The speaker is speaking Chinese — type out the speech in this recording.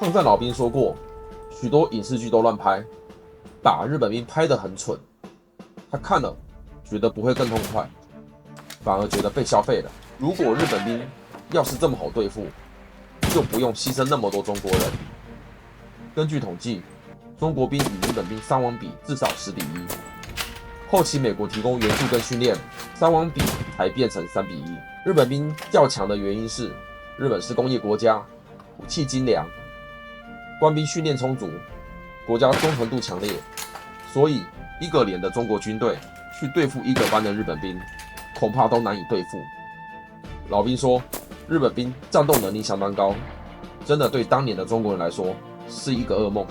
抗战老兵说过，许多影视剧都乱拍，把日本兵拍得很蠢。他看了觉得不会更痛快，反而觉得被消费了。如果日本兵要是这么好对付，就不用牺牲那么多中国人。根据统计，中国兵与日本兵伤亡比至少10:1。后期美国提供援助跟训练，伤亡比才变成3:1。日本兵较强的原因是，日本是工业国家，武器精良，官兵训练充足，国家忠诚度强烈，所以一个连的中国军队去对付一个班的日本兵，恐怕都难以对付。老兵说，日本兵战斗能力相当高，真的对当年的中国人来说是一个噩梦。